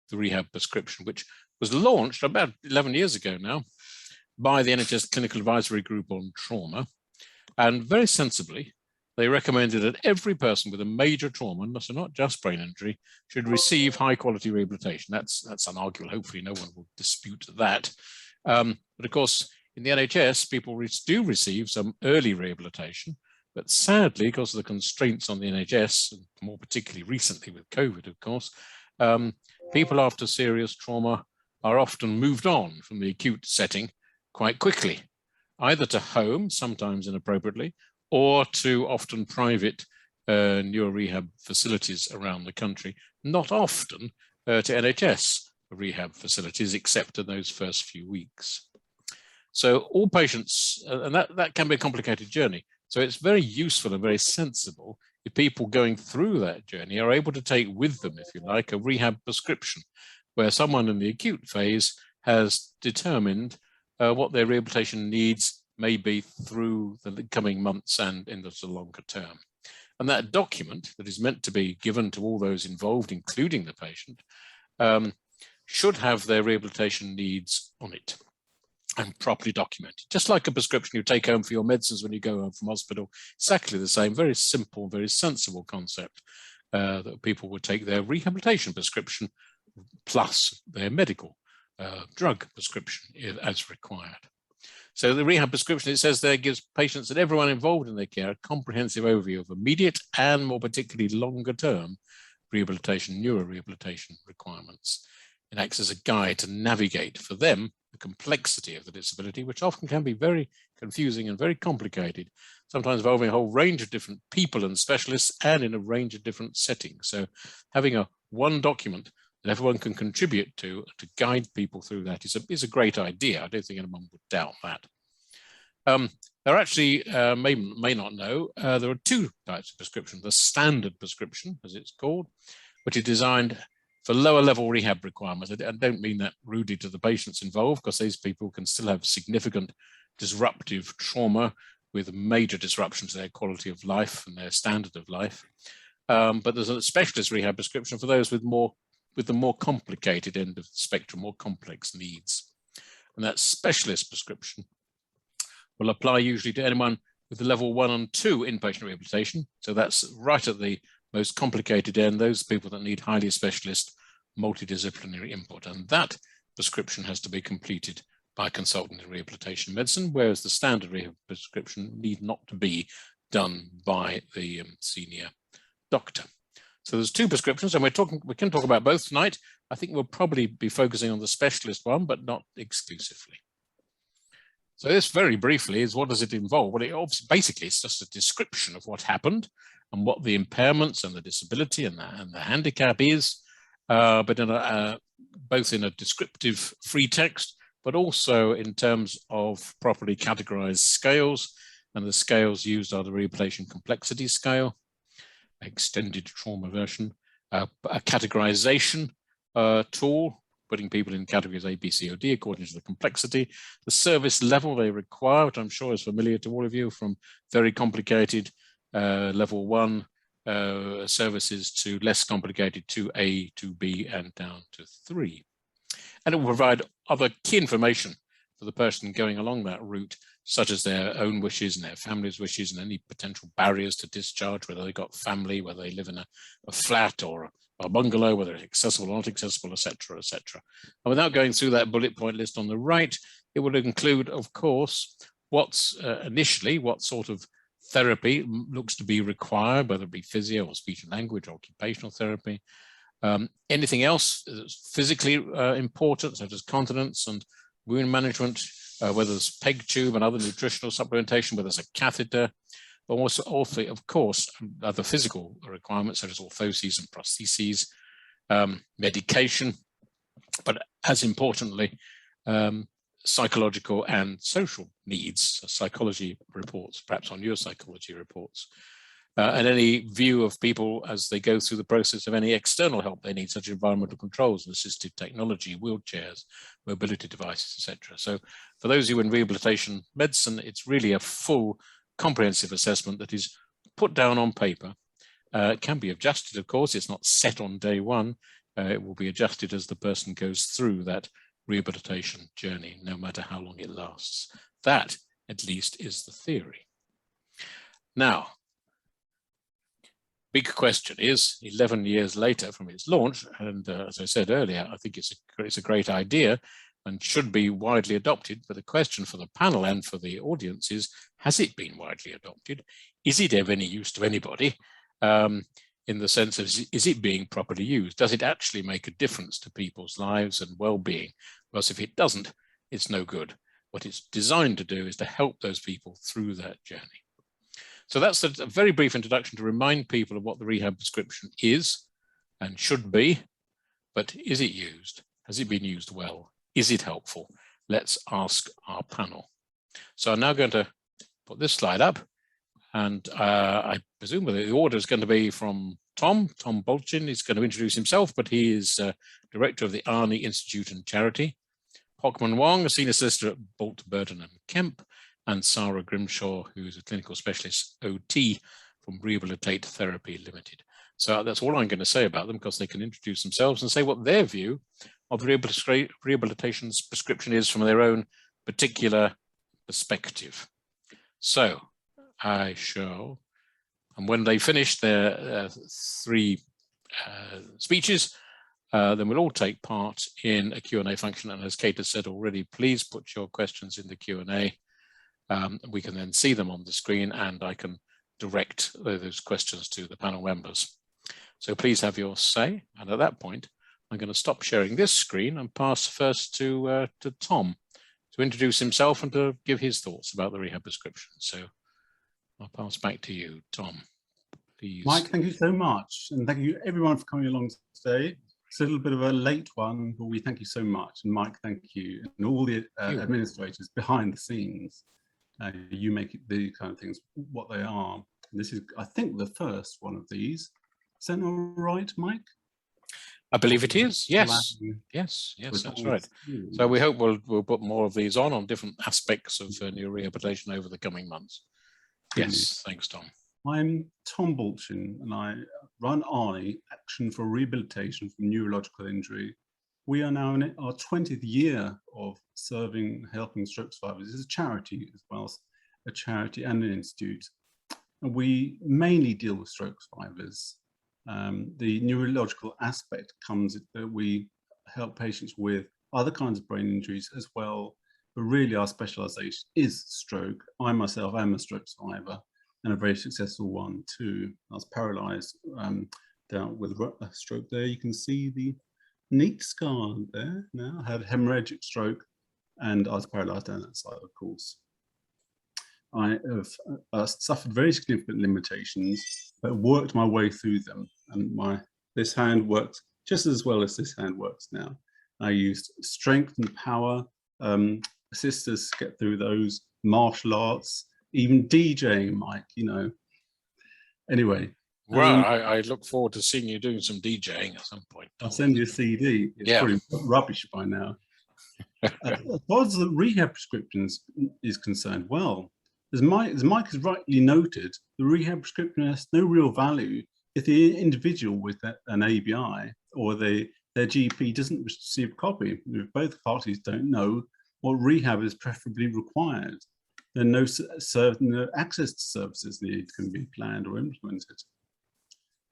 the Rehab Prescription, which was launched about 11 years ago now by the NHS Clinical Advisory Group on Trauma. And very sensibly, they recommended that every person with a major trauma, so not just brain injury, should receive high quality rehabilitation. That's unarguable. Hopefully no one will dispute that. But of course, in the NHS, people do receive some early rehabilitation, but sadly, because of the constraints on the NHS, and more particularly recently with COVID, of course, people after serious trauma are often moved on from the acute setting quite quickly, either to home, sometimes inappropriately, or to often private neurorehab facilities around the country, not often to NHS rehab facilities, except in those first few weeks. So all patients, and that can be a complicated journey. So it's very useful and very sensible if people going through that journey are able to take with them, if you like, a rehab prescription, where someone in the acute phase has determined what their rehabilitation needs may be through the coming months and in the longer term. And that document that is meant to be given to all those involved, including the patient, should have their rehabilitation needs on it and properly documented. Just like a prescription you take home for your medicines when you go home from hospital, exactly the same, very simple, very sensible concept that people would take their rehabilitation prescription plus their medical drug prescription as required. So the rehab prescription, it says there, gives patients and everyone involved in their care a comprehensive overview of immediate and more particularly longer term rehabilitation, neurorehabilitation requirements. It acts as a guide to navigate for them the complexity of the disability, which often can be very confusing and very complicated, sometimes involving a whole range of different people and specialists and in a range of different settings. So having one document that everyone can contribute to guide people through that is a great idea. I don't think anyone would doubt that. There actually, may not know, there are two types of prescription. The standard prescription, as it's called, which is designed for lower level rehab requirements. I don't mean that rudely to the patients involved, because these people can still have significant disruptive trauma with major disruption to their quality of life and their standard of life. But there's a specialist rehab prescription for those with the more complicated end of the spectrum, more complex needs. And that specialist prescription will apply usually to anyone with the level 1 and 2 inpatient rehabilitation. So that's right at the most complicated end, those people that need highly specialist multidisciplinary input. And that prescription has to be completed by a consultant in rehabilitation medicine, whereas the standard rehab prescription need not to be done by the senior doctor. So there's two prescriptions, and we can talk about both tonight. I think we'll probably be focusing on the specialist one, but not exclusively. So this very briefly is, what does it involve? Well, basically it's just a description of what happened and what the impairments and the disability and the handicap is, but in both in a descriptive free text, but also in terms of properly categorized scales. And the scales used are the rehabilitation complexity scale, extended trauma version, a categorization tool, putting people in categories A, B, C, or D according to the complexity, the service level they require, which I'm sure is familiar to all of you, from very complicated level 1 services to less complicated 2A, 2B, and down to 3. And it will provide other key information for the person going along that route, such as their own wishes and their family's wishes and any potential barriers to discharge, whether they've got family, whether they live in a flat or a bungalow, whether it's accessible or not accessible, etc., etc. And without going through that bullet point list on the right, it will include, of course, what's initially, what sort of therapy looks to be required, whether it be physio or speech and language or occupational therapy. Anything else that's physically important, such as continence and wound management, whether it's PEG tube and other nutritional supplementation, whether it's a catheter, but also, of course, other physical requirements such as orthoses and prostheses, medication, but as importantly, psychological and social needs, psychology reports, perhaps on your psychology reports, and any view of people as they go through the process of any external help they need, such as environmental controls and assistive technology, wheelchairs, mobility devices, etc. So for those of you in rehabilitation medicine, it's really a full comprehensive assessment that is put down on paper. It can be adjusted, of course. It's not set on day one. it will be adjusted as the person goes through that rehabilitation journey, no matter how long it lasts. That, at least, is the theory. Now, big question is, 11 years later from its launch, and as I said earlier, I think it's a great idea and should be widely adopted, but the question for the panel and for the audience is, has it been widely adopted? Is it of any use to anybody? In the sense of, is it being properly used? Does it actually make a difference to people's lives and well-being? Because if it doesn't, it's no good. What it's designed to do is to help those people through that journey. So that's a very brief introduction to remind people of what the rehab prescription is and should be, but is it used? Has it been used well? Is it helpful? Let's ask our panel. So I'm now going to put this slide up, and I presume the order is going to be from Tom Bolchin. He's going to introduce himself, but he is director of the Arnie Institute and Charity. Hockman Wong, a senior solicitor at Bolt, Burton and Kemp, and Sarah Grimshaw, who is a clinical specialist OT from Rehabilitate Therapy Limited. So that's all I'm going to say about them, because they can introduce themselves and say what their view of rehabilitation prescription is from their own particular perspective. So I shall, and when they finish their three speeches, then we'll all take part in a Q&A function. And as Kate has said already, please put your questions in the Q&A. We can then see them on the screen, and I can direct those questions to the panel members. So please have your say. And at that point, I'm going to stop sharing this screen and pass first to Tom to introduce himself and to give his thoughts about the rehab prescription. So I'll pass back to you, Tom, please. Mike, thank you so much. And thank you everyone for coming along today. It's a little bit of a late one, but we thank you so much. And Mike, thank you. And all the administrators behind the scenes. You make it, the kind of things what they are. And this is, I think, the first one of these. Is that all right, Mike? I believe it is. Yes, yes, that's right. So we hope we'll put more of these on different aspects of neurorehabilitation over the coming months. Yes, thanks, Tom. I'm Tom Bolchin, and I run Arnie, Action for Rehabilitation from Neurological Injury. We are now in our 20th year of serving, helping stroke survivors. It's a charity as well, a charity and an institute. And we mainly deal with stroke survivors. The neurological aspect comes that we help patients with other kinds of brain injuries as well, but really our specialization is stroke. I myself am a stroke survivor, and a very successful one too. I was paralyzed down with a stroke there. You can see the neat scar there now. I had hemorrhagic stroke and I was paralyzed down that side, of course. I have suffered very significant limitations, but worked my way through them. And this hand works just as well as this hand works now. I used strength and power, assist us get through those, martial arts, even DJing, Mike, you know. Anyway. Well, I look forward to seeing you doing some DJing at some point. I'll send you a CD. It's pretty rubbish by now. As far as the rehab prescriptions is concerned, well, as Mike has rightly noted, the rehab prescription has no real value if the individual with an ABI or their GP doesn't receive a copy. If both parties don't know what rehab is preferably required, then no access to services needed can be planned or implemented.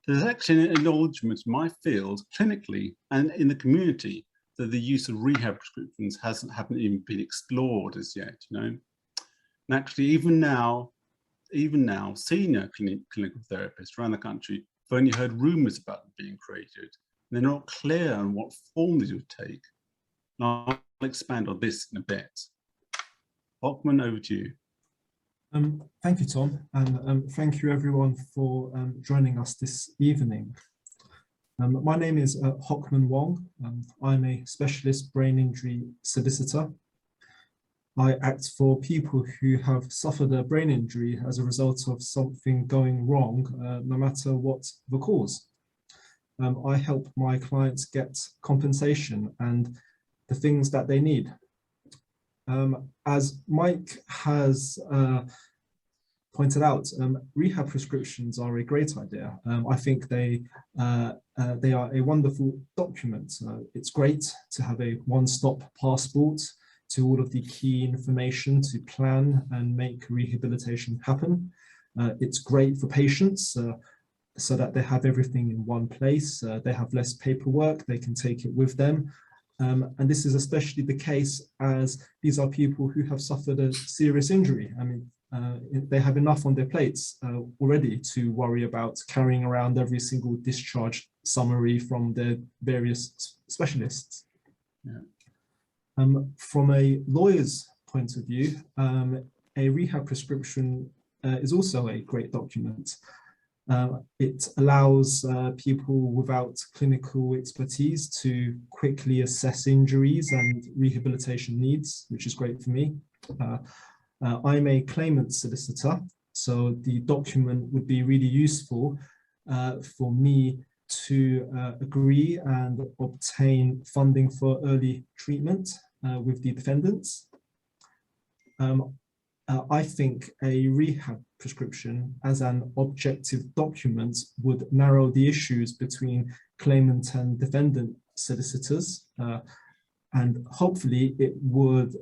There's actually an acknowledgement in my field, clinically and in the community, that the use of rehab prescriptions haven't even been explored as yet, you know. And actually, even now, senior clinical therapists around the country have only heard rumours about them being created. They're not clear on what form these would take. And I'll expand on this in a bit. Hockman, over to you. Thank you, Tom, and thank you everyone for joining us this evening. My name is Hockman Wong. I'm a specialist brain injury solicitor. I act for people who have suffered a brain injury as a result of something going wrong, no matter what the cause. I help my clients get compensation and the things that they need. As Mike has pointed out, rehab prescriptions are a great idea. I think they are a wonderful document. It's great to have a one-stop passport to all of the key information to plan and make rehabilitation happen. It's great for patients so that they have everything in one place. They have less paperwork, they can take it with them. And this is especially the case as these are people who have suffered a serious injury. I mean, they have enough on their plates already to worry about carrying around every single discharge summary from their various specialists. Yeah. From a lawyer's point of view, a rehab prescription is also a great document. It allows people without clinical expertise to quickly assess injuries and rehabilitation needs, which is great for me. I'm a claimant solicitor, so the document would be really useful for me to agree and obtain funding for early treatment with the defendants. I think a rehab prescription as an objective document would narrow the issues between claimant and defendant solicitors, and hopefully it would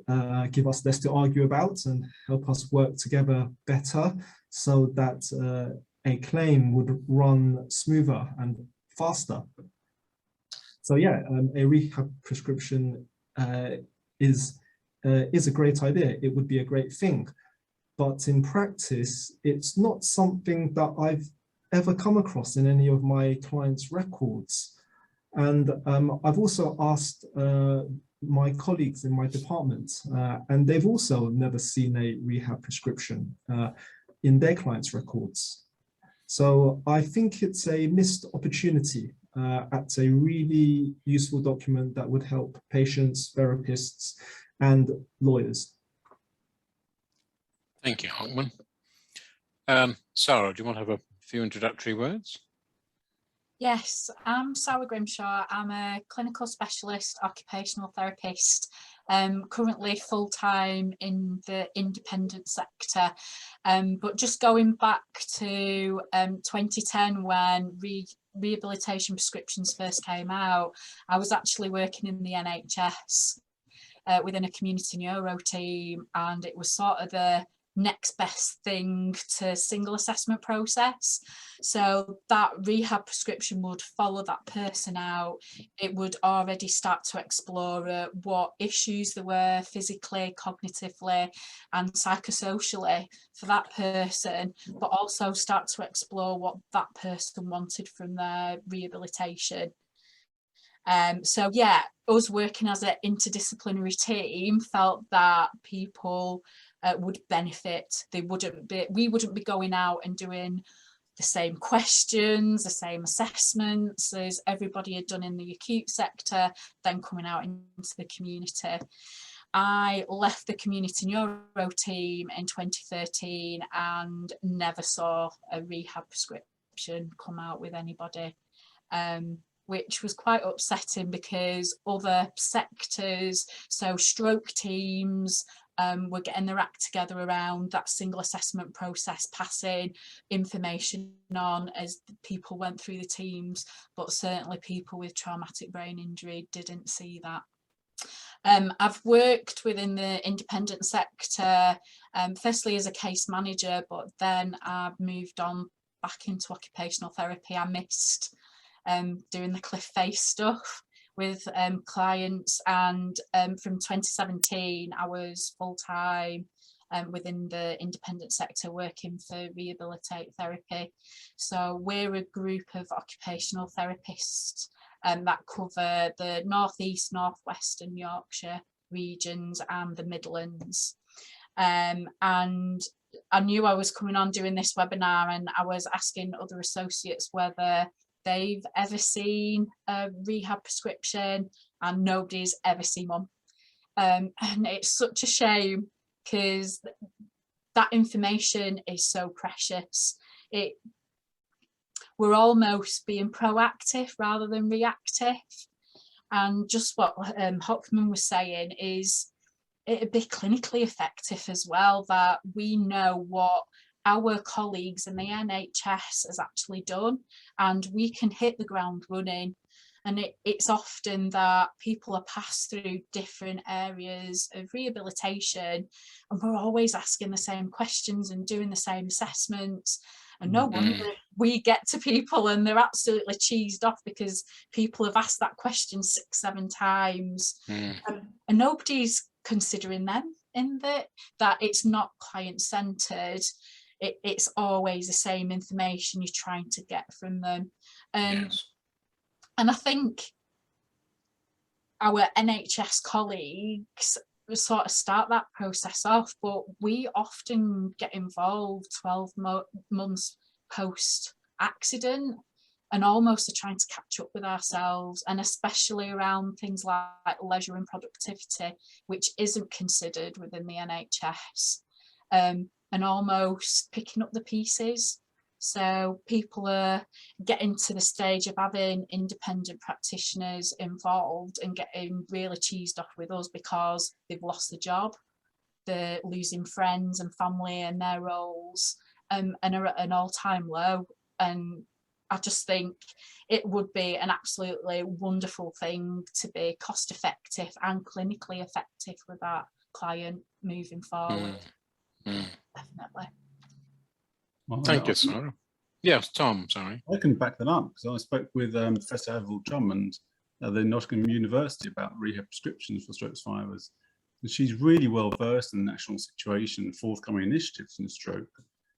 give us less to argue about and help us work together better so that a claim would run smoother and faster. So yeah, a rehab prescription is a great idea. It would be a great thing, but in practice, it's not something that I've ever come across in any of my clients' records. And I've also asked my colleagues in my department, and they've also never seen a rehab prescription in their clients' records. So I think it's a missed opportunity at a really useful document that would help patients, therapists, and lawyers. Thank you, Hockman. Sarah, do you want to have a few introductory words? Yes, I'm Sarah Grimshaw. I'm a clinical specialist occupational therapist, currently full-time in the independent sector. But just going back to 2010 when rehabilitation prescriptions first came out, I was actually working in the NHS within a community neuro team, and it was sort of the next best thing to single assessment process. So that rehab prescription would follow that person out. It would already start to explore what issues there were physically, cognitively and psychosocially for that person, but also start to explore what that person wanted from their rehabilitation. So yeah, us working as an interdisciplinary team felt that people would benefit. We wouldn't be going out and doing the same questions, the same assessments as everybody had done in the acute sector, then coming out into the community. I left the community neuro team in 2013 and never saw a rehab prescription come out with anybody, which was quite upsetting because other sectors, so stroke teams, were getting their act together around that single assessment process, passing information on as people went through the teams, but certainly people with traumatic brain injury didn't see that. I've worked within the independent sector, firstly as a case manager, but then I've moved on back into occupational therapy. I missed doing the cliff face stuff with clients, and from 2017 I was full-time within the independent sector working for Rehabilitate Therapy. So we're a group of occupational therapists that cover the North East, North West and Yorkshire regions and the Midlands. And I knew I was coming on doing this webinar, and I was asking other associates whether they've ever seen a rehab prescription, and nobody's ever seen one. And it's such a shame because that information is so precious. We're almost being proactive rather than reactive. And just what Hockman was saying is it'd be clinically effective as well, that we know what our colleagues in the NHS has actually done, and we can hit the ground running. And it's often that people are passed through different areas of rehabilitation, and we're always asking the same questions and doing the same assessments. And no wonder we get to people and they're absolutely cheesed off because people have asked that question 6-7 times, and nobody's considering them in that it's not client-centered. It's always the same information you're trying to get from them. Yes. And I think our NHS colleagues sort of start that process off, but we often get involved 12 months post accident and almost are trying to catch up with ourselves, and especially around things like leisure and productivity, which isn't considered within the NHS, and almost picking up the pieces. So people are getting to the stage of having independent practitioners involved and getting really cheesed off with us because they've lost the job, they're losing friends and family and their roles, and are at an all-time low. And I just think it would be an absolutely wonderful thing to be cost effective and clinically effective with that client moving forward. Definitely. Well, Thank you, Sarah. Yes, Tom, sorry. I can back that up because I spoke with Professor Avril Drummond at the Nottingham University about rehab prescriptions for stroke survivors. And she's really well versed in the national situation and forthcoming initiatives in stroke.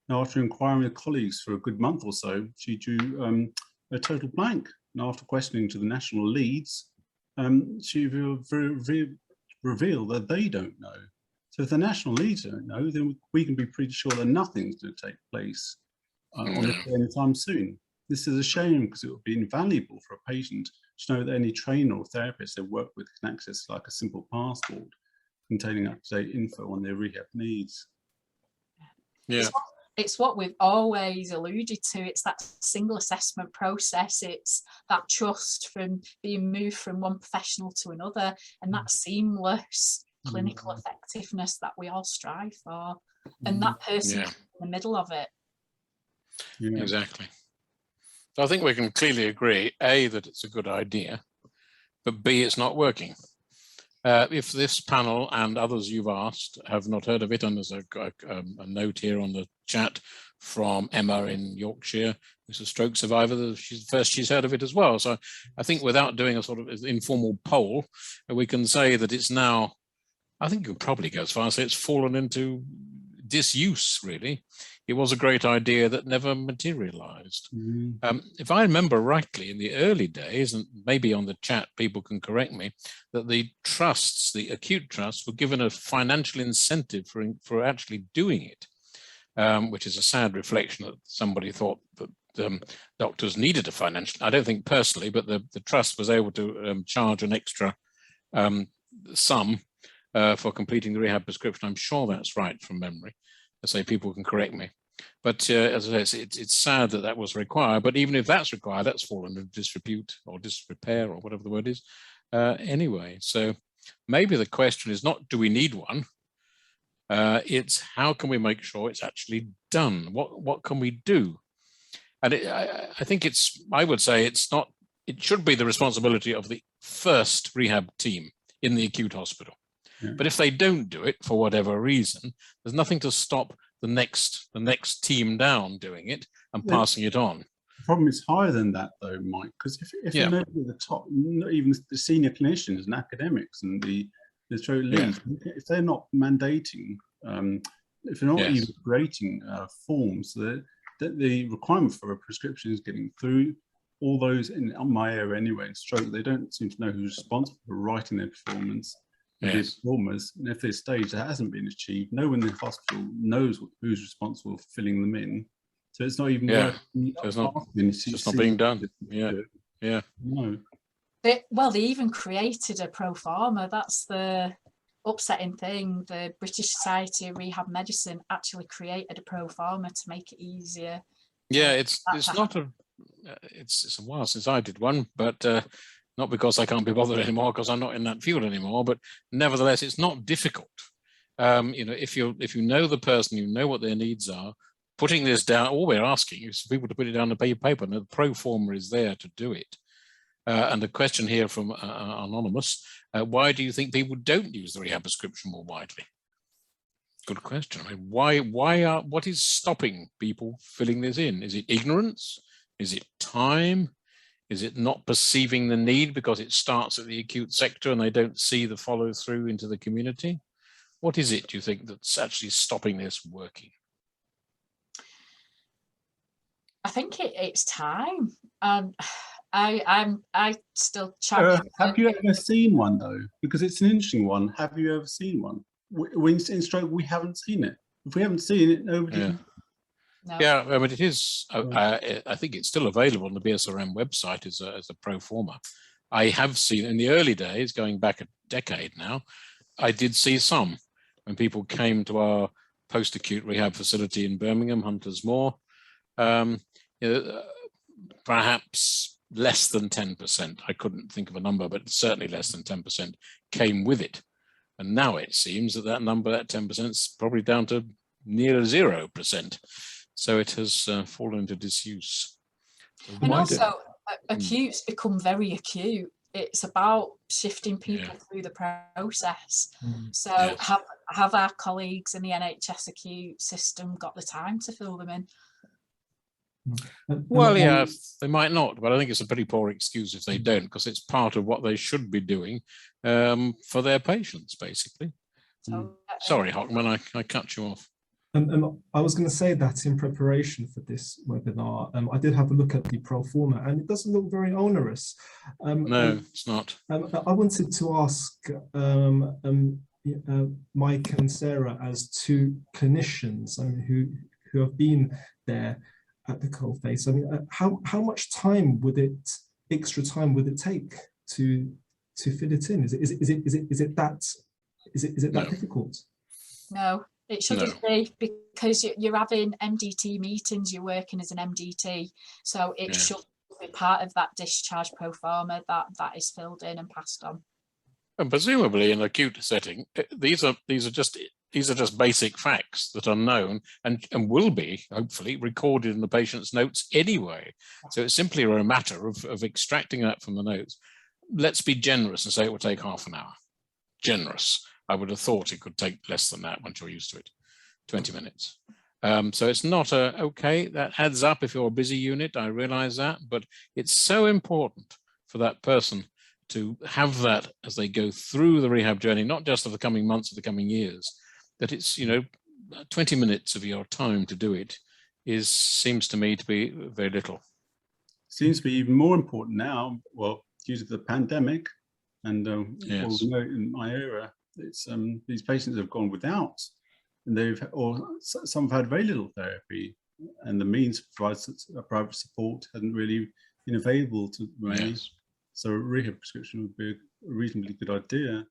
Now, after inquiring with colleagues for a good month or so, she drew a total blank. And after questioning to the national leads, she revealed that they don't know. So if the national leads don't know, then we can be pretty sure that nothing's going to take place on this anytime soon. This is a shame because it would be invaluable for a patient to know that any trainer or therapist they work with can access like a simple passport containing up-to-date info on their rehab needs. Yeah. It's what we've always alluded to. It's that single assessment process. It's that trust from being moved from one professional to another, and that seamless clinical effectiveness that we all strive for, and that person in the middle of it. Yeah. Exactly. So I think we can clearly agree, A, that it's a good idea, but B, it's not working. If this panel and others you've asked have not heard of it, and there's a note here on the chat from Emma in Yorkshire, who's a stroke survivor, she's heard of it as well. So I think without doing a sort of informal poll, we can say that it's now, I think you could probably go as far as say it's fallen into disuse, really. It was a great idea that never materialized. If I remember rightly, in the early days, and maybe on the chat people can correct me, that the trusts, the acute trusts, were given a financial incentive for actually doing it, which is a sad reflection that somebody thought that doctors needed a financial, I don't think personally, but the trust was able to charge an extra sum for completing the rehab prescription. I'm sure that's right from memory. I say people can correct me. But as I say, it's sad that that was required. But even if that's required, that's fallen into disrepute or disrepair or whatever the word is anyway. So maybe the question is not, do we need one? It's how can we make sure it's actually done? What can we do? And I think I would say it's not, it should be the responsibility of the first rehab team in the acute hospital. But if they don't do it for whatever reason, there's nothing to stop the next team down doing it and passing it on. The problem is higher than that, though, Mike, because if you know the top, even the senior clinicians and academics and the stroke leads, if they're not mandating, if they're not even creating forms, that the requirement for a prescription is getting through all those in my area anyway, in stroke, they don't seem to know who's responsible for writing their performance. These performers, and if this stage that hasn't been achieved, no one in the hospital knows who's responsible for filling them in. So it's not even worth it's not being done. No. They even created a pro forma. That's the upsetting thing. The British Society of Rehab Medicine actually created a pro forma to make it easier. Yeah, it's not a it's a while since I did one, but not because I can't be bothered anymore, because I'm not in that field anymore, but nevertheless, it's not difficult. You know, if you know the person, you know what their needs are, putting this down, all we're asking is for people to put it down on a paper, and the pro forma is there to do it. And the question here from Anonymous, why do you think people don't use the rehab prescription more widely? Good question. I mean, what is stopping people filling this in? Is it ignorance? Is it time? Is it not perceiving the need because it starts at the acute sector and they don't see the follow through into the community? What is it, do you think, that's actually stopping this working? I think it's time. I still champion. Have you ever seen one though? Because it's an interesting one. Have you ever seen one? In stroke, we haven't seen it. If we haven't seen it, nobody. Yeah. No. Yeah, I mean, it is. I think it's still available on the BSRM website as a pro forma. I have seen in the early days, going back a decade now, I did see some when people came to our post-acute rehab facility in Birmingham, Hunters Moor. Perhaps less than 10%. I couldn't think of a number, but certainly less than 10% came with it. And now it seems that number, that 10%, is probably down to near 0%. So it has fallen into disuse. And also, acute's become very acute. It's about shifting people through the process. So Yes. have our colleagues in the NHS acute system got the time to fill them in? Well, yeah, they might not, but I think it's a pretty poor excuse if they don't, because it's part of what they should be doing for their patients, basically. So, Sorry, Hockman, I cut you off. I was going to say that in preparation for this webinar, I did have a look at the pro forma, and it doesn't look very onerous. No, it's not. I wanted to ask Mike and Sarah, as two clinicians who have been there at the coalface. I mean, how much time extra time would it take to fit it in? Is it that difficult? No, it shouldn't be, because you're having MDT meetings, you're working as an MDT, so it should be part of that discharge pro forma that is filled in and passed on. And presumably in an acute setting, these are just basic facts that are known and will be hopefully recorded in the patient's notes anyway. So it's simply a matter of extracting that from the notes. Let's be generous and say it will take half an hour. Generous. I would have thought it could take less than that once you're used to it. 20 minutes. So it's not okay, that adds up if you're a busy unit, I realize that, but it's so important for that person to have that as they go through the rehab journey, not just of the coming months, of the coming years, that it's, 20 minutes of your time to do it seems to me to be very little. Seems to be even more important now, well, due to the pandemic, and Yes. well, in my area, it's these patients have gone without, and some have had very little therapy, and the means to provide private support hadn't really been available to many. Yes. So a rehab prescription would be a reasonably good idea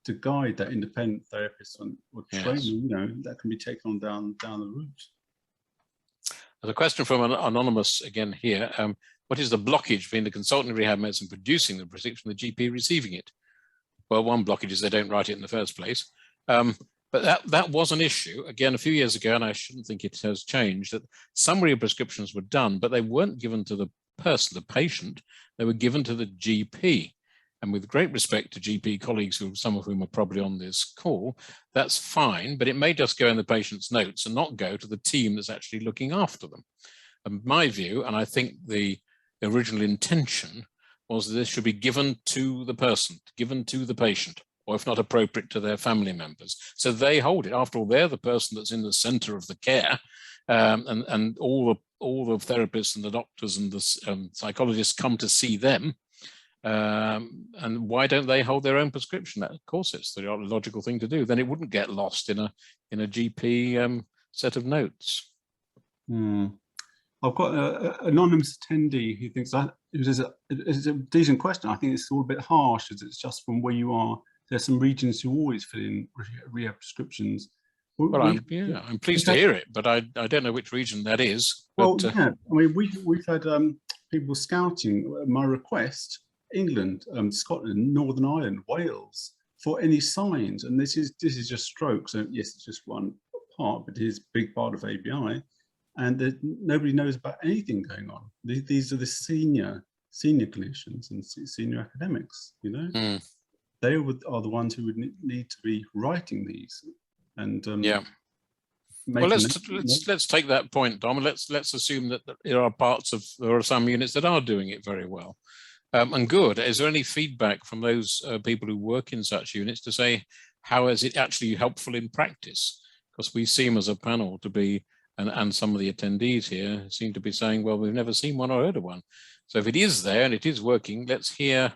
to guide that independent therapist or training, that can be taken on down the route. There's a question from an Anonymous again here. What is the blockage between the consultant in rehab medicine producing the prescription and the GP receiving it? Well, one blockage is they don't write it in the first place. But that was an issue, again, a few years ago, and I shouldn't think it has changed, that summary of prescriptions were done, but they weren't given to the person, the patient, they were given to the GP. And with great respect to GP colleagues, some of whom are probably on this call, that's fine, but it may just go in the patient's notes and not go to the team that's actually looking after them. And my view, and I think the original intention, was that this should be given to the person, given to the patient, or if not appropriate, to their family members. So they hold it. After all, they're the person that's in the center of the care, and all the therapists and the doctors and the psychologists come to see them. And why don't they hold their own prescription? Of course, it's the logical thing to do. Then it wouldn't get lost in a GP set of notes. I've got an anonymous attendee who thinks it's a decent question. I think it's all a bit harsh, as it's just from where you are. There's some regions who always fill in rehab prescriptions. Well, I'm pleased to hear it, but I don't know which region that is. Well, but, yeah, I mean, we've had people scouting my request, England, Scotland, Northern Ireland, Wales, for any signs, and this is just stroke. So yes, it's just one part, but it is a big part of ABI. and nobody knows about anything going on. These are the senior clinicians and senior academics, you know. They are the ones who would need to be writing these, and yeah. Well, let's take that point, Dom. Let's assume that there are some units that are doing it very well, and good. Is there any feedback from those people who work in such units to say how is it actually helpful in practice? Because we seem as a panel to be, and some of the attendees here seem to be saying, well, we've never seen one or heard of one. So if it is there and it is working, let's hear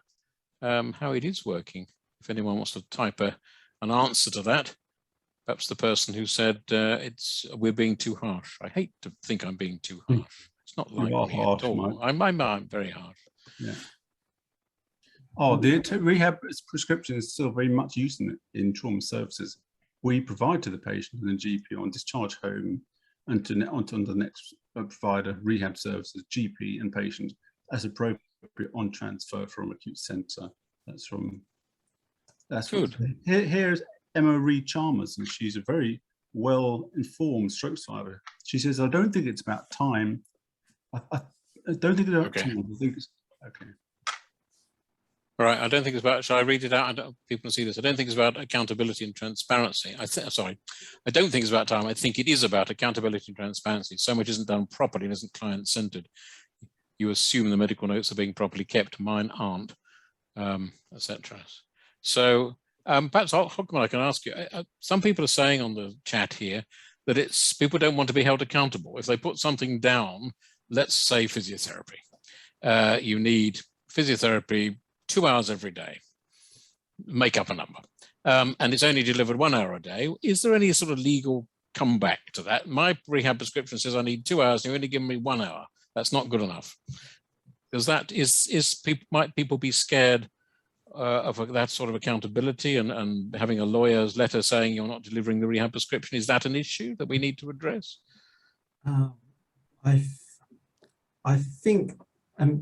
how it is working. If anyone wants to type an answer to that. Perhaps the person who said we're being too harsh. I hate to think I'm being too harsh. It's not like me at all. I'm very harsh. Yeah. Oh, the rehab prescription is still very much used in trauma services. We provide to the patient and the GP on discharge home and onto the next provider, rehab services, GP and patient, as appropriate on transfer from acute centre. That's good. Here's Emma Reed Chalmers, and she's a very well-informed stroke survivor. She says, I don't think it's about time. I don't think it's about time. I think it's, okay. All right, I don't think it's about, shall I read it out? People can see this. I don't think it's about accountability and transparency. Sorry, I don't think it's about time. I think it is about accountability and transparency. So much isn't done properly and isn't client-centered. You assume the medical notes are being properly kept. Mine aren't, etc. So perhaps, Hockman, I can ask you, some people are saying on the chat here that people don't want to be held accountable. If they put something down, let's say physiotherapy. You need physiotherapy 2 hours every day, make up a number, and it's only delivered 1 hour a day. Is there any sort of legal comeback to that? My rehab prescription says I need 2 hours, and you only give me 1 hour. That's not good enough. Because that might people be scared of that sort of accountability and having a lawyer's letter saying you're not delivering the rehab prescription? Is that an issue that we need to address? I think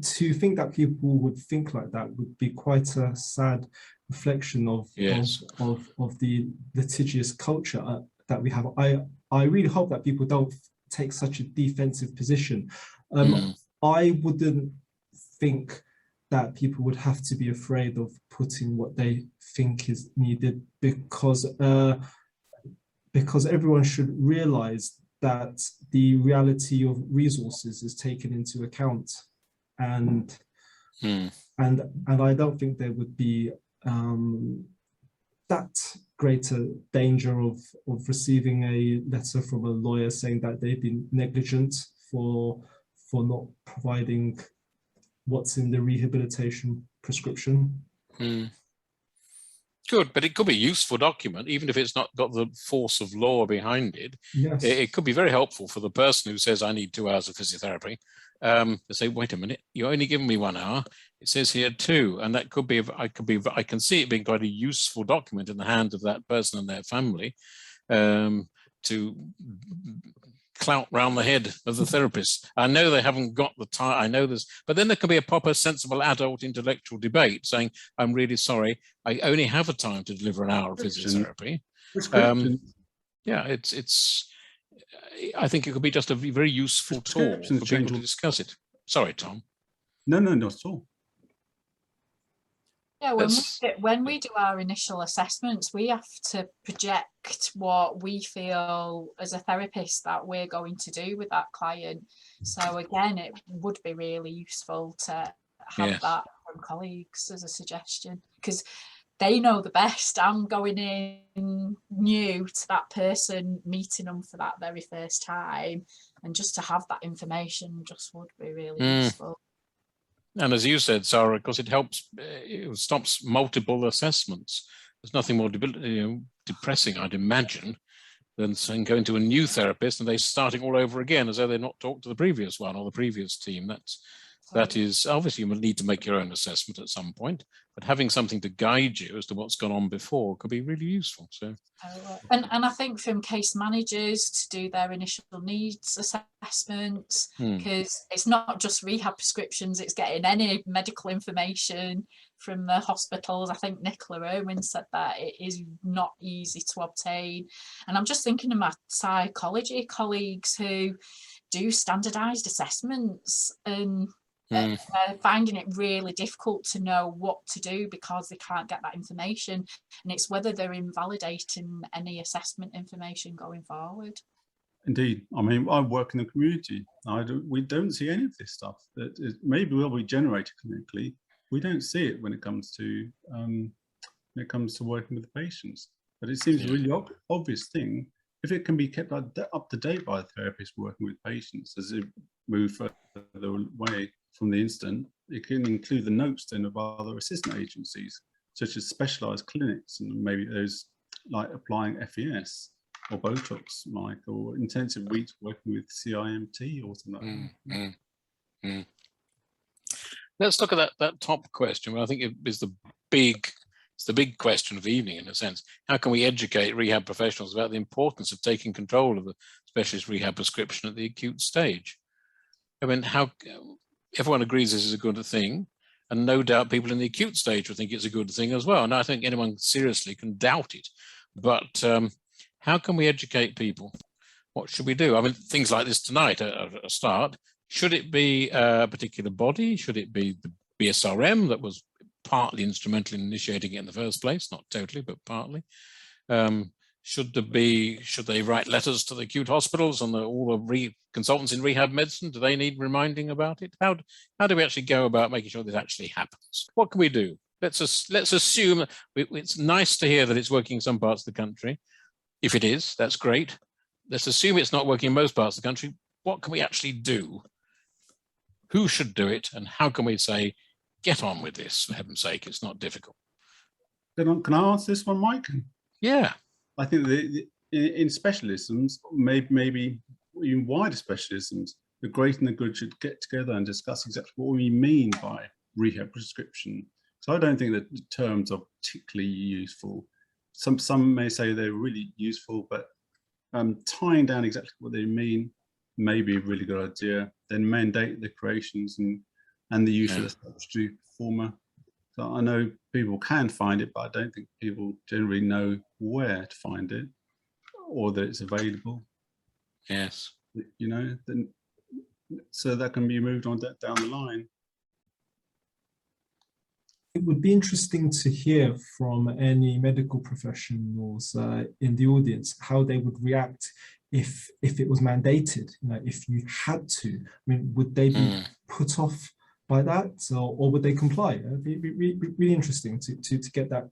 to think that people would think like that would be quite a sad reflection of the litigious culture that we have. I really hope that people don't take such a defensive position. I wouldn't think that people would have to be afraid of putting what they think is needed, because everyone should realize that the reality of resources is taken into account, and I don't think there would be that greater danger of receiving a letter from a lawyer saying that they've been negligent for not providing what's in the rehabilitation prescription. Good, but it could be a useful document, even if it's not got the force of law behind it. Yes. It could be very helpful for the person who says, I need 2 hours of physiotherapy. They say, wait a minute, you're only giving me 1 hour. It says here 2, and that could be, I can see it being quite a useful document in the hands of that person and their family to clout round the head of the therapist. I know they haven't got the time, I know this, but then there can be a proper, sensible adult intellectual debate saying, I'm really sorry, I only have a time to deliver an hour of physiotherapy. Yeah, it's. I think it could be just a very useful tool for people to discuss it. Sorry, Tom. No, not at all. Yeah, when we do our initial assessments, we have to project what we feel as a therapist that we're going to do with that client. So again, it would be really useful to have that from colleagues as a suggestion, because they know the best. I'm going in new to that person, meeting them for that very first time, and just to have that information just would be really useful. And as you said, Sarah, because it helps, it stops multiple assessments. There's nothing more depressing, I'd imagine, than going to a new therapist and they're starting all over again as though they're not talked to the previous one or the previous team. That is, obviously you will need to make your own assessment at some point, but having something to guide you as to what's gone on before could be really useful. So, and I think from case managers to do their initial needs assessments, because it's not just rehab prescriptions, it's getting any medical information from the hospitals. I think Nicola Owen said that it is not easy to obtain. And I'm just thinking of my psychology colleagues who do standardized assessments and finding it really difficult to know what to do because they can't get that information, and it's whether they're invalidating any assessment information going forward. Indeed. I mean, I work in the community. We don't see any of this stuff that is, maybe will be generated clinically. We don't see it when it comes to working with the patients. But it seems a really obvious thing. If it can be kept up to date by a therapist working with patients as they move further away from the incident, it can include the notes then of other assistant agencies, such as specialised clinics, and maybe those like applying FES or Botox, Mike, or intensive weeks working with CIMT or something like that. Let's look at that top question. I think it is the big question of the evening, in a sense. How can we educate rehab professionals about the importance of taking control of the specialist rehab prescription at the acute stage? I mean, everyone agrees this is a good thing, and no doubt people in the acute stage will think it's a good thing as well. And I think anyone seriously can doubt it. But how can we educate people? What should we do? I mean, things like this tonight are a start. Should it be a particular body? Should it be the BSRM that was partly instrumental in initiating it in the first place? Not totally, but partly. Should they write letters to the acute hospitals and all the consultants in rehab medicine? Do they need reminding about it? How do we actually go about making sure this actually happens? What can we do? Let's assume it's nice to hear that it's working in some parts of the country. If it is, that's great. Let's assume it's not working in most parts of the country. What can we actually do? Who should do it? And how can we say, get on with this, for heaven's sake, it's not difficult? Can I answer this one, Mike? Yeah. I think in specialisms, maybe even wider specialisms, the great and the good should get together and discuss exactly what we mean by rehab prescription. So I don't think that the terms are particularly useful. Some may say they're really useful, but tying down exactly what they mean may be a really good idea. Then mandate the creations and the use of the substitute performer. So I know people can find it, but I don't think people generally know where to find it or that it's available. Yes. You know, then so that can be moved on down the line. It would be interesting to hear from any medical professionals in the audience how they would react if it was mandated. You know, if you had to. I mean, would they be put off by that, or would they comply? It'd be really interesting to get that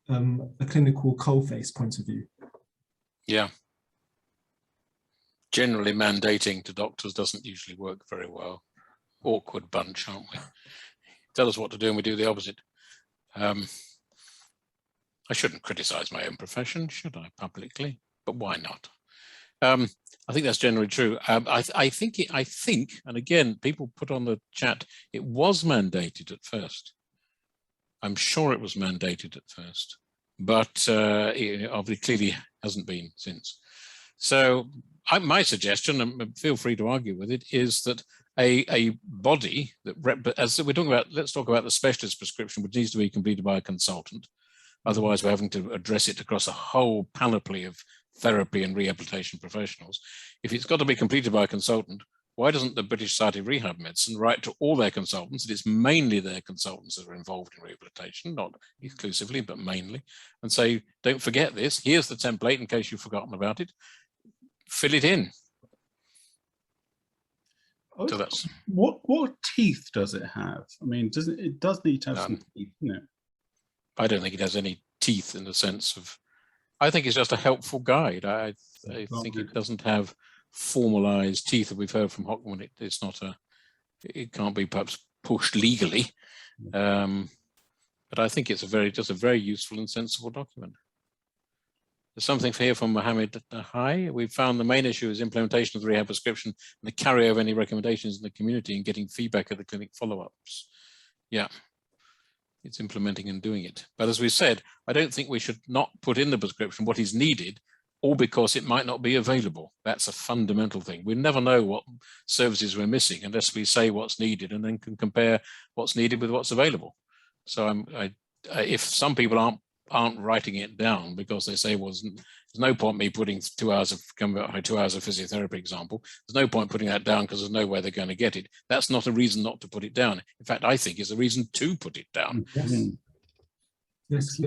a clinical coalface point of view. Yeah. Generally, mandating to doctors doesn't usually work very well. Awkward bunch, aren't we? Tell us what to do and we do the opposite. I shouldn't criticize my own profession, should I, publicly? But why not? I think that's generally true. I think, and again, people put on the chat, it was mandated at first. I'm sure it was mandated at first, but it obviously clearly hasn't been since. So my suggestion, and feel free to argue with it, is that a body that, as we're talking about, let's talk about the specialist prescription, which needs to be completed by a consultant. Otherwise, we're having to address it across a whole panoply of therapy and rehabilitation professionals. If it's got to be completed by a consultant, why doesn't the British Society of Rehab Medicine write to all their consultants, and it's mainly their consultants that are involved in rehabilitation, not exclusively, but mainly, and say, don't forget this, here's the template in case you've forgotten about it, fill it in. So that's what teeth does it have? I mean, it does need to have some teeth, you know? I don't think it has any teeth in the sense of, I think it's just a helpful guide. I think it doesn't have formalized teeth that we've heard from Hockman. It's not it can't be perhaps pushed legally. But I think it's just a very useful and sensible document. There's something here from Mohammed. Hi, we've found the main issue is implementation of the rehab prescription and the carry over any recommendations in the community and getting feedback at the clinic follow-ups. Yeah, it's implementing and doing it. But as we said, I don't think we should not put in the prescription what is needed or because it might not be available. That's a fundamental thing. We never know what services we're missing unless we say what's needed and then can compare what's needed with what's available. So if some people aren't writing it down because they say, well, there's no point me putting 2 hours of physiotherapy example. There's no point putting that down because there's no way they're going to get it. That's not a reason not to put it down. In fact, I think it's a reason to put it down. Yes.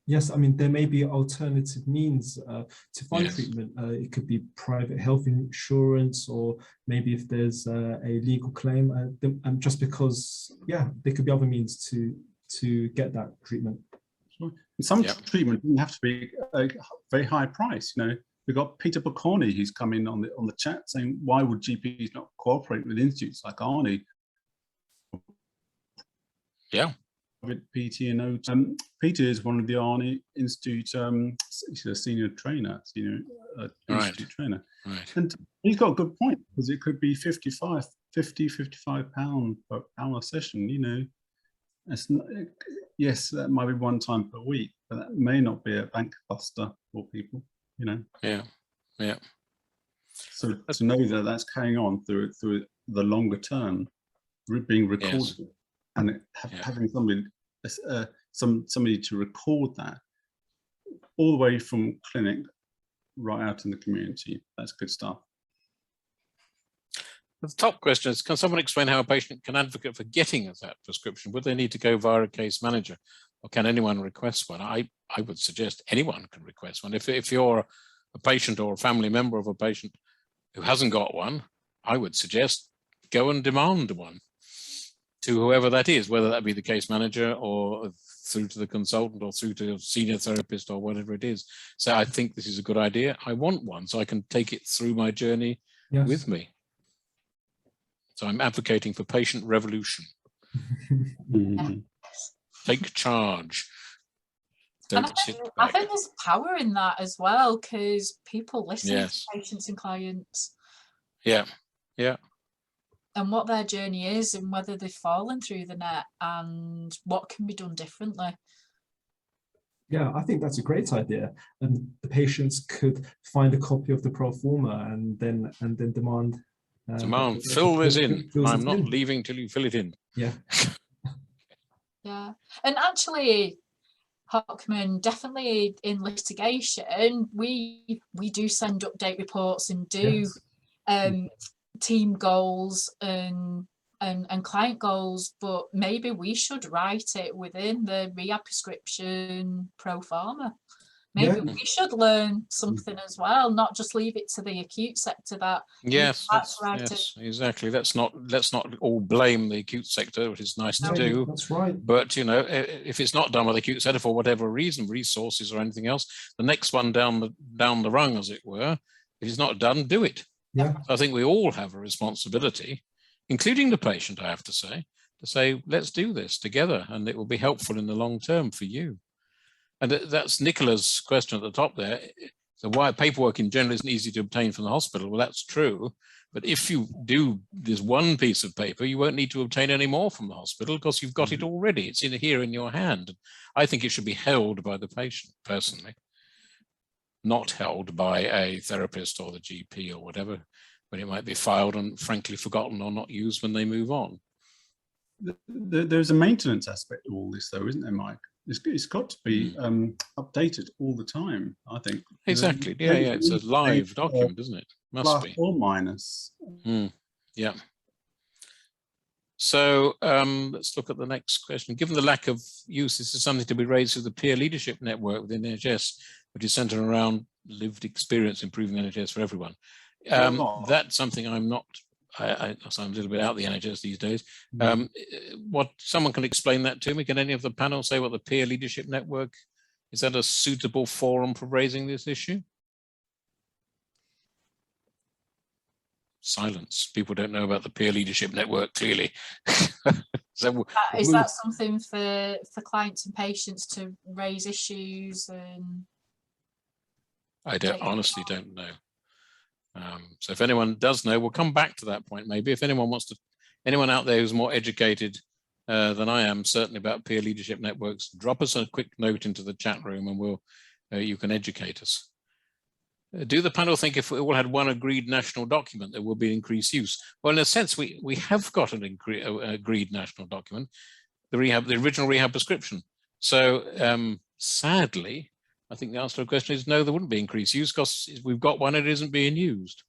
Yes, I mean, there may be alternative means to find treatment. It could be private health insurance, or maybe if there's a legal claim, just because, yeah, there could be other means to get that treatment. Some treatment doesn't have to be a very high price. You know, we've got Peter Bocconi, who's come in on the chat saying, why would GPs not cooperate with institutes like Arnie? Yeah. PT and O. Peter is one of the Arnie Institute. He's a senior trainer, institute trainer, and he's got a good point, because it could be 55 £55 per hour session. You know, it's not, yes, that might be one time per week, but that may not be a bank buster for people. You know. Yeah. So to know that that's carrying on through the longer term, being recorded, and having somebody to record that all the way from clinic right out in the community. That's good stuff. The top question is, can someone explain how a patient can advocate for getting that prescription? Would they need to go via a case manager, or can anyone request one? I would suggest anyone can request one. If you're a patient or a family member of a patient who hasn't got one, I would suggest go and demand one to whoever that is, whether that be the case manager or through to the consultant or through to a senior therapist or whatever it is. So I think this is a good idea. I want one so I can take it through my journey with me. So I'm advocating for patient revolution. Take charge. Don't sit back. I think there's power in that as well, because people listen to patients and clients. Yeah. And what their journey is, and whether they've fallen through the net, and what can be done differently. Yeah, I think that's a great idea. And the patients could find a copy of the pro forma and then demand. Fill this in. I'm not leaving till you fill it in. Yeah. Yeah, and actually, Hockman, definitely in litigation, we do send update reports and do team goals and client goals, but maybe we should write it within the Rehab prescription pro forma. Maybe we should learn something as well, not just leave it to the acute sector. Exactly. Let's not all blame the acute sector, which is nice to do. That's right. But you know, if it's not done with the acute sector for whatever reason, resources or anything else, the next one down the rung, as it were, if it's not done, do it. Yeah. So I think we all have a responsibility, including the patient, I have to say let's do this together, and it will be helpful in the long term for you. And that's Nicola's question at the top there. So why paperwork in general isn't easy to obtain from the hospital? Well, that's true. But if you do this one piece of paper, you won't need to obtain any more from the hospital because you've got it already. It's here in your hand. I think it should be held by the patient, personally, not held by a therapist or the GP or whatever, when it might be filed and frankly forgotten or not used when they move on. There's a maintenance aspect to all this, though, isn't there, Mike? It's got to be updated all the time, I think. Exactly. Yeah. It's a live document, isn't it? Must be. Or minus. Yeah. So let's look at the next question. Given the lack of use, this is something to be raised through the peer leadership network within NHS, which is centered around lived experience improving NHS for everyone. That's something I'm not. I'm a little bit out of the NHS these days. What someone can explain that to me? Can any of the panel say what the peer leadership network is? That a suitable forum for raising this issue? Silence. People don't know about the peer leadership network, clearly. Is that something for clients and patients to raise issues? And I honestly don't know. So if anyone does know, we'll come back to that point maybe. If anyone wants to, anyone out there who's more educated than I am, certainly about peer leadership networks, drop us a quick note into the chat room and you can educate us. Do the panel think if we all had one agreed national document, there will be increased use? Well, in a sense, we have got an agreed national document, the original rehab prescription. So sadly, I think the answer to the question is no, there wouldn't be increased use because we've got one, it isn't being used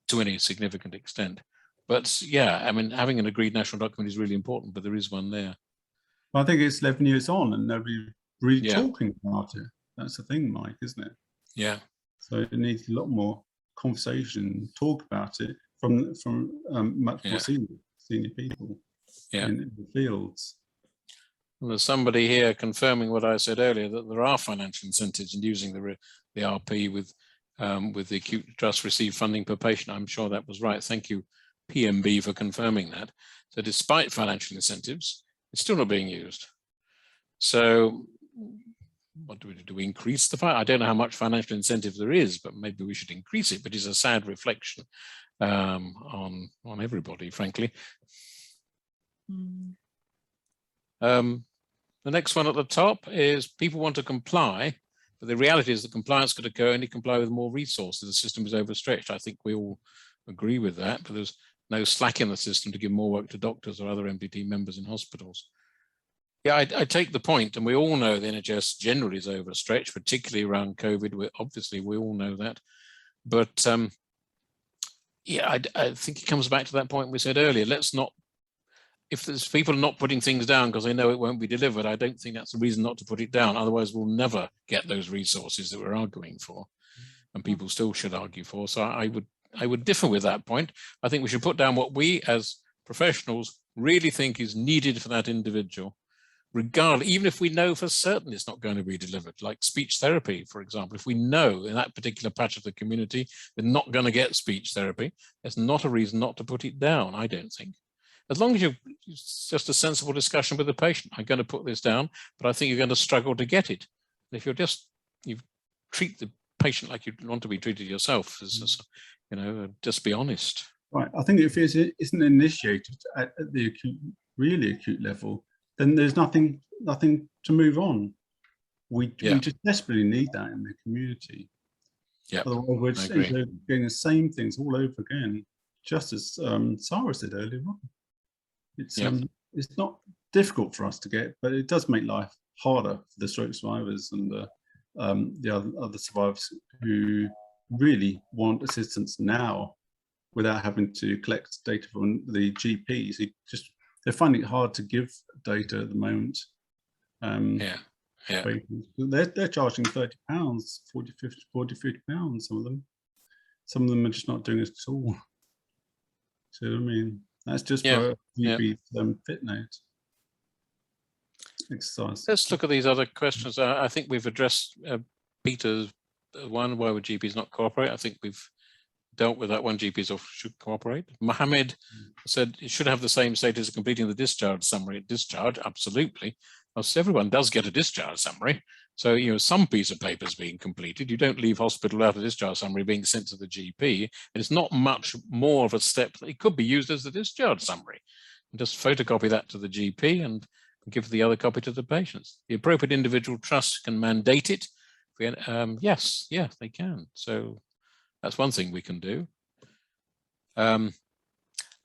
to any significant extent. But yeah, I mean, having an agreed national document is really important, but there is one there. I think it's 11 years on and nobody really talking about it. That's the thing, Mike, isn't it? Yeah. So it needs a lot more conversation, talk about it from much more senior people in the fields. Well, there's somebody here confirming what I said earlier, that there are financial incentives in using the RP with the acute trust received funding per patient. I'm sure that was right. Thank you, PMB, for confirming that. So despite financial incentives, it's still not being used. So what do we do? Do we increase the I don't know how much financial incentive there is, but maybe we should increase it. But it's a sad reflection on everybody, frankly. The next one at the top is people want to comply, but the reality is that compliance could occur only comply with more resources. The system is overstretched. I think we all agree with that, but there's no slack in the system to give more work to doctors or other MDT members in hospitals. Yeah, I take the point, and we all know the NHS generally is overstretched, particularly around COVID. Obviously, we all know that. But yeah, I think it comes back to that point we said earlier. Let's not, if there's people not putting things down because they know it won't be delivered, I don't think that's a reason not to put it down. Otherwise, we'll never get those resources that we're arguing for, and people still should argue for. So I would differ with that point. I think we should put down what we as professionals really think is needed for that individual, regardless, even if we know for certain it's not going to be delivered, like speech therapy, for example. If we know in that particular patch of the community they're not going to get speech therapy, there's not a reason not to put it down, I don't think. As long as it's just a sensible discussion with the patient, I'm going to put this down, but I think you're going to struggle to get it. And if you treat the patient like you want to be treated yourself, just be honest. Right. I think if it isn't initiated at the really acute level, then there's nothing to move on. We just desperately need that in the community. Yeah. Otherwise, we're just getting the same things all over again, just as Sarah said earlier on. It's not difficult for us to get, but it does make life harder for the stroke survivors and the other survivors who really want assistance now without having to collect data from the GPs. They're finding it hard to give data at the moment. They're charging £30, 40, 50 pounds, some of them. Some of them are just not doing it at all. So I mean, that's just for a GP fit note exercise. Let's look at these other questions. I think we've addressed Peter's one, why would GPs not cooperate? I think we've dealt with that one. GPs should cooperate. Mohammed said it should have the same status as completing the discharge summary at discharge. Absolutely. Because everyone does get a discharge summary. So, some piece of paper is being completed. You don't leave hospital without a discharge summary being sent to the GP. And it's not much more of a step. It could be used as the discharge summary. And just photocopy that to the GP and give the other copy to the patients. The appropriate individual trust can mandate it. Yes, they can. So that's one thing we can do.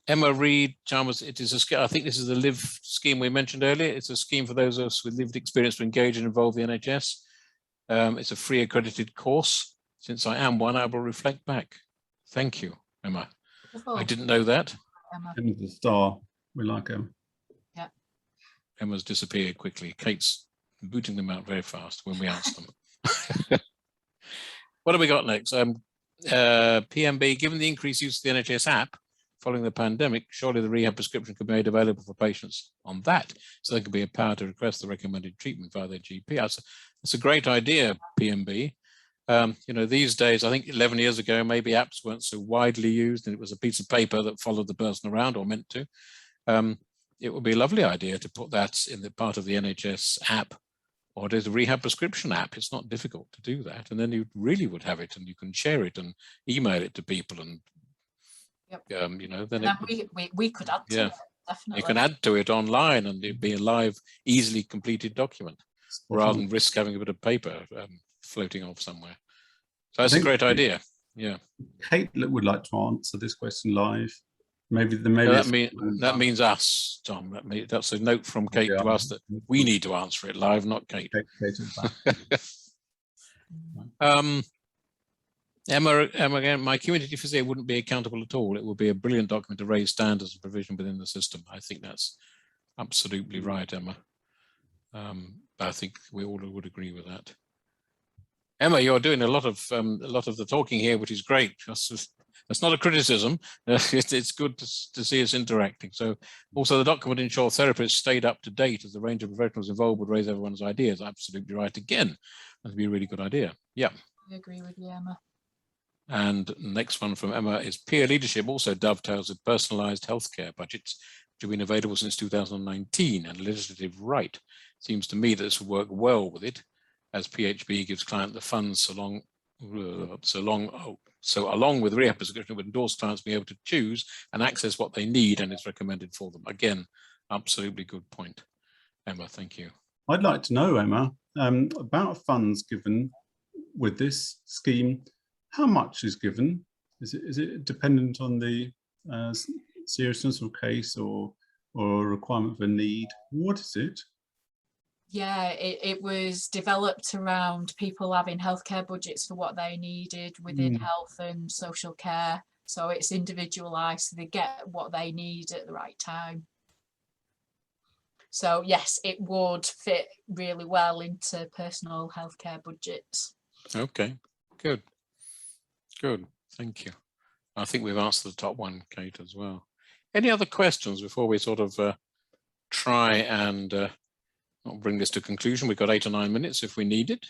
Emma Reed Chalmers, I think this is the LIVE scheme we mentioned earlier. It's a scheme for those of us with lived experience to engage and involve the NHS. It's a free accredited course. Since I am one, I will reflect back. Thank you, Emma. I didn't know that. Emma's the star. We like Emma. Yeah. Emma's disappeared quickly. Kate's booting them out very fast when we ask them. What have we got next? PMB, given the increased use of the NHS app following the pandemic, surely the rehab prescription could be made available for patients on that, so there could be a power to request the recommended treatment via their GP. That's a great idea, PMB. These days, I think 11 years ago, maybe apps weren't so widely used, and it was a piece of paper that followed the person around, or meant to. It would be a lovely idea to put that in the part of the NHS app, or there's a rehab prescription app. It's not difficult to do that, and then you really would have it, and you can share it and email it to people, and then we could add to it, definitely. You can add to it online, and it'd be a live, easily completed document, rather than risk having a bit of paper floating off somewhere. So that's a great idea. Yeah. Kate would like to answer this question live. Maybe that means us, Tom. That's a note from Kate to us that we need to answer it live, not Kate. Emma, again, my community physician wouldn't be accountable at all. It would be a brilliant document to raise standards of provision within the system. I think that's absolutely right, Emma. I think we all would agree with that. Emma, you're doing a lot of the talking here, which is great. That's not a criticism. It's good to see us interacting. So also the document ensures therapists stayed up to date as the range of professionals involved would raise everyone's ideas. Absolutely right. Again, that'd be a really good idea. Yeah. I agree with you, Emma. And next one from Emma is peer leadership also dovetails with personalized healthcare budgets, which have been available since 2019, and legislative right. Seems to me that this will work well with it, as PHB gives client the funds along with Rehab prescription would endorse clients being able to choose and access what they need and is recommended for them. Again, absolutely good point. Emma, thank you. I'd like to know, Emma, about funds given with this scheme. How much is given? Is it dependent on the seriousness of case or requirement for need? What is it? Yeah, it was developed around people having healthcare budgets for what they needed within health and social care. So it's individualised, so they get what they need at the right time. So yes, it would fit really well into personal healthcare budgets. Okay, good. Good, thank you. I think we've answered the top one, Kate, as well. Any other questions before we sort of try and not bring this to conclusion? We've got 8 or 9 minutes if we need it.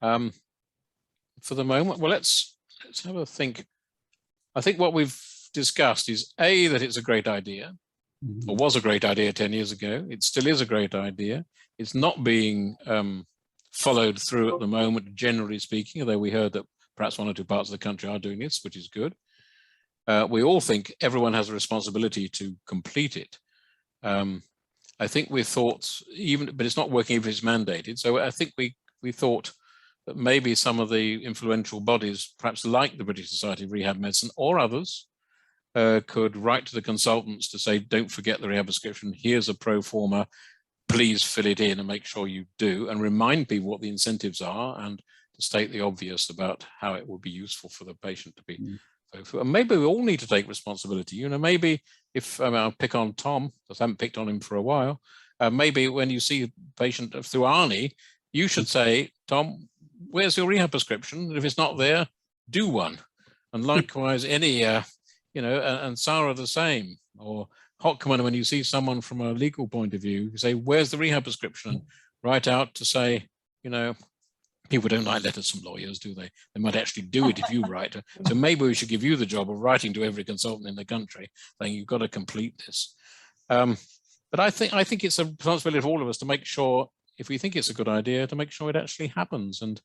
For the moment, well, let's have a think. I think what we've discussed is A, that it's a great idea, or was a great idea 10 years ago. It still is a great idea. It's not being followed through at the moment, generally speaking, although we heard that perhaps 1 or 2 parts of the country are doing this, which is good. We all think everyone has a responsibility to complete it. I think we thought but it's not working if it's mandated. So I think we thought that maybe some of the influential bodies, perhaps like the British Society of Rehab Medicine or others, could write to the consultants to say, don't forget the rehab prescription. Here's a pro forma. Please fill it in and make sure you do, and remind people what the incentives are, and to state the obvious about how it will be useful for the patient to be. And maybe we all need to take responsibility. You know, maybe if I'll pick on Tom, because I haven't picked on him for a while. Maybe when you see a patient through Arnie, you should say, Tom, where's your rehab prescription? And if it's not there, do one. And likewise, any, you know, and Sarah the same. Or Hockman, when you see someone from a legal point of view, you say, where's the rehab prescription? And write out to say, you know, people don't like letters from lawyers, do they? They might actually do it if you write. So maybe we should give you the job of writing to every consultant in the country, saying you've got to complete this. But I think it's a responsibility of all of us to make sure, if we think it's a good idea, to make sure it actually happens and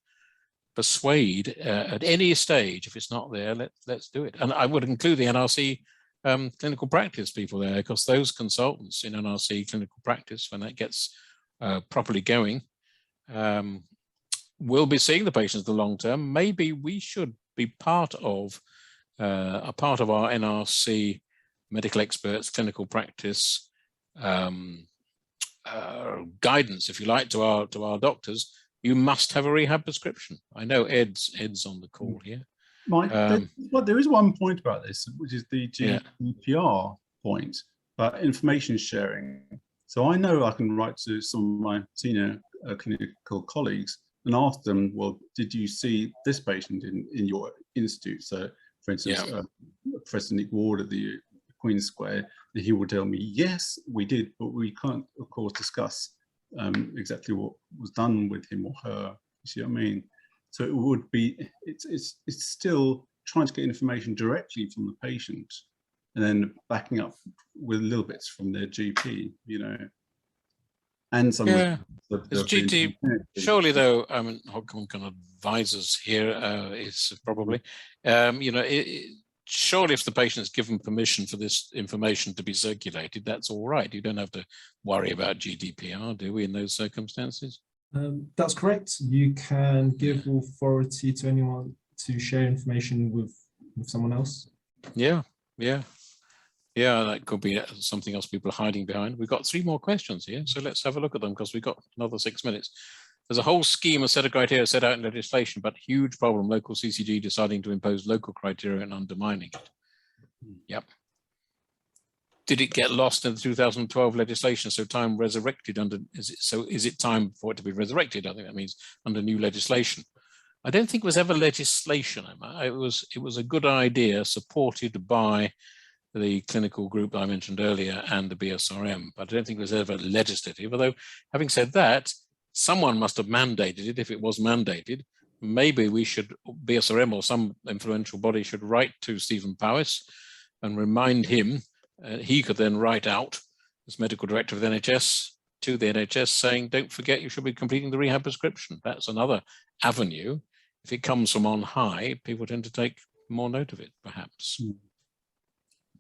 persuade at any stage. If it's not there, let's do it. And I would include the NRC clinical practice people there, because those consultants in NRC clinical practice, when that gets properly going, will be seeing the patients in the long term. Maybe we should be part of our NRC medical experts clinical practice guidance, if you like, to our doctors. You must have a rehab prescription. I know Ed's on the call here. Mike, there is one point about this, which is the GDPR point about information sharing. So I know I can write to some of my senior clinical colleagues and ask them, well, did you see this patient in your institute? So, for instance, Professor Nick Ward at the Queen's Square, he would tell me, yes, we did, but we can't, of course, discuss exactly what was done with him or her. You see what I mean? So it would be, it's still trying to get information directly from the patient and then backing up with little bits from their GP, you know. And some GT, surely though, I mean, Hockman can advise us here, is probably, you know, surely if the patient is given permission for this information to be circulated, that's all right. You don't have to worry about GDPR, do we, in those circumstances? That's correct. You can give authority to anyone to share information with someone else. Yeah, yeah. Yeah, that could be something else people are hiding behind. We've got 3 more questions here, so let's have a look at them because we've got another 6 minutes. There's a whole scheme, a set of criteria set out in legislation, but huge problem, local CCG deciding to impose local criteria and undermining it. Yep. Did it get lost in the 2012 legislation? So time resurrected under, is it time for it to be resurrected? I think that means under new legislation. I don't think it was ever legislation, Emma. It was a good idea supported by the clinical group I mentioned earlier and the BSRM, but I don't think it was ever legislative. Although, having said that, someone must have mandated it. If it was mandated, maybe we should, BSRM or some influential body should write to Stephen Powis and remind him. He could then write out, as medical director of the NHS, to the NHS saying, don't forget you should be completing the rehab prescription. That's another avenue. If it comes from on high, people tend to take more note of it, perhaps.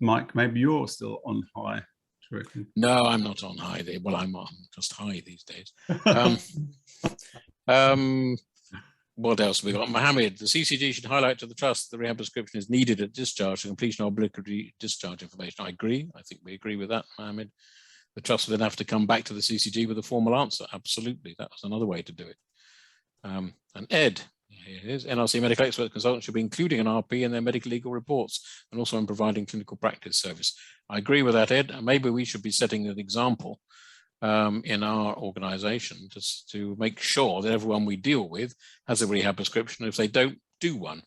Mike, maybe you're still on high. No, I'm not on high. Well, I'm just high these days. What else have we got? Mohammed, the CCG should highlight to the trust the rehab prescription is needed at discharge to completion of obligatory discharge information. I agree. I think we agree with that, Mohammed. The trust will then have to come back to the CCG with a formal answer. Absolutely. That was another way to do it. And Ed, here it is. NRC medical expert consultants should be including an RP in their medical legal reports and also in providing clinical practice service. I agree with that, Ed. Maybe we should be setting an example in our organization just to make sure that everyone we deal with has a rehab prescription. If they don't do one,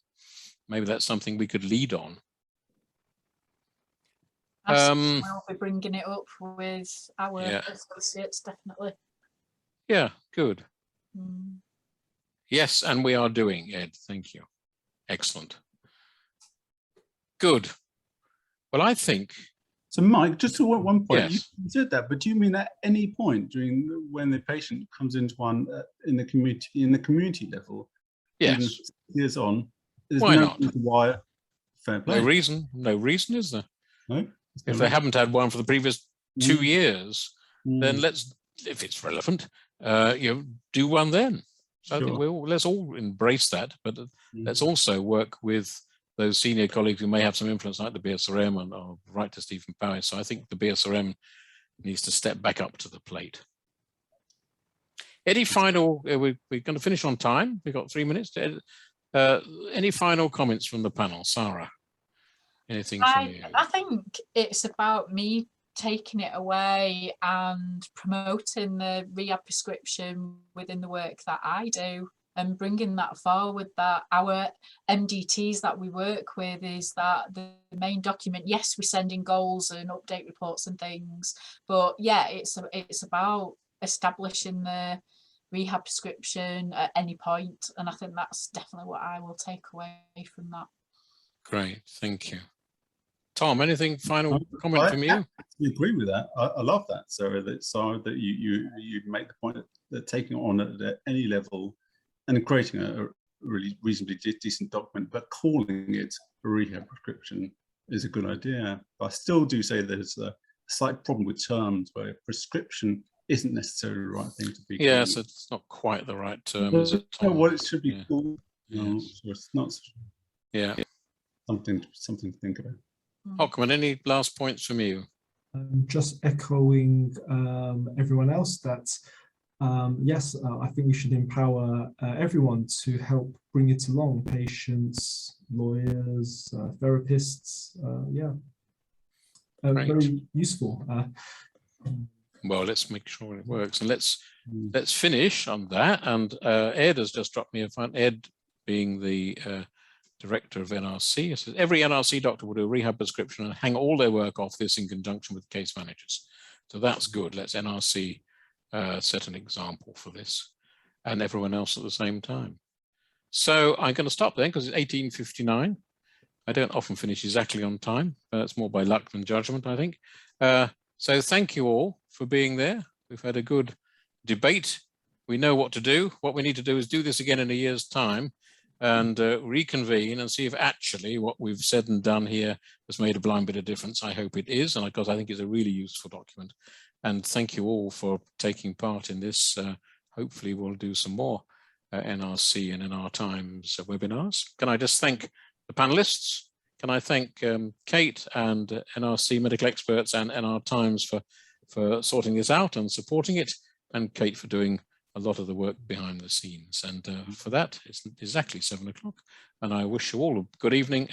maybe that's something we could lead on. We'll be bringing it up with our associates, definitely. Yeah, good. Yes, and we are doing, Ed. Thank you. Excellent. Good. Well, I think. So, Mike, just to one point, yes. You said that, but do you mean at any point during when the patient comes into one in the community level? Yes. Years on. Why not? Why? Fair play. No reason. No reason, is there? No. If they haven't had one for the previous 2 years, then let's, if it's relevant, do one then. So I think let's all embrace that, but let's also work with those senior colleagues who may have some influence, like the BSRM, and I'll write to Stephen Powis. So I think the BSRM needs to step back up to the plate. Any final? We're going to finish on time. We've got 3 minutes. Any final comments from the panel, Sarah? Anything from you? I think it's about me taking it away and promoting the rehab prescription within the work that I do and bringing that forward, that our MDTs that we work with is that the main document, yes, we send in goals and update reports and things, but yeah, it's about establishing the rehab prescription at any point. And I think that's definitely what I will take away from that. Great, thank you. Tom, anything final comment from you? I agree with that. I love that, Sarah. That you make the point that taking it on at any level and creating a really reasonably decent document, but calling it a rehab prescription is a good idea. But I still do say there's a slight problem with terms where prescription isn't necessarily the right thing to be. Yes, it's not quite the right term, is it, Tom? What it should be called. No, so it's not. Yeah. Something to think about. Hockman, any last points from you? Just echoing everyone else that yes, I think we should empower everyone to help bring it along, patients, lawyers, therapists, very useful. Well, let's make sure it works, and let's finish on that. And Ed has just dropped me a phone. Ed, being the director of NRC, says every NRC doctor will do a rehab prescription and hang all their work off this in conjunction with case managers. So that's good. Let's NRC set an example for this, and everyone else at the same time. So I'm going to stop then because it's 18:59. I don't often finish exactly on time. That's more by luck than judgment, I think. So thank you all for being there. We've had a good debate. We know what to do. What we need to do is do this again in a year's time and reconvene and see if actually what we've said and done here has made a blind bit of difference. I hope it is, and because I think it's a really useful document. And thank you all for taking part in this. hopefully we'll do some more NRC and NR Times webinars. Can I just thank the panelists? Can I thank Kate and NRC medical experts and NR Times for sorting this out and supporting it, and Kate for doing a lot of the work behind the scenes. And for that, it's exactly 7 o'clock. And I wish you all a good evening.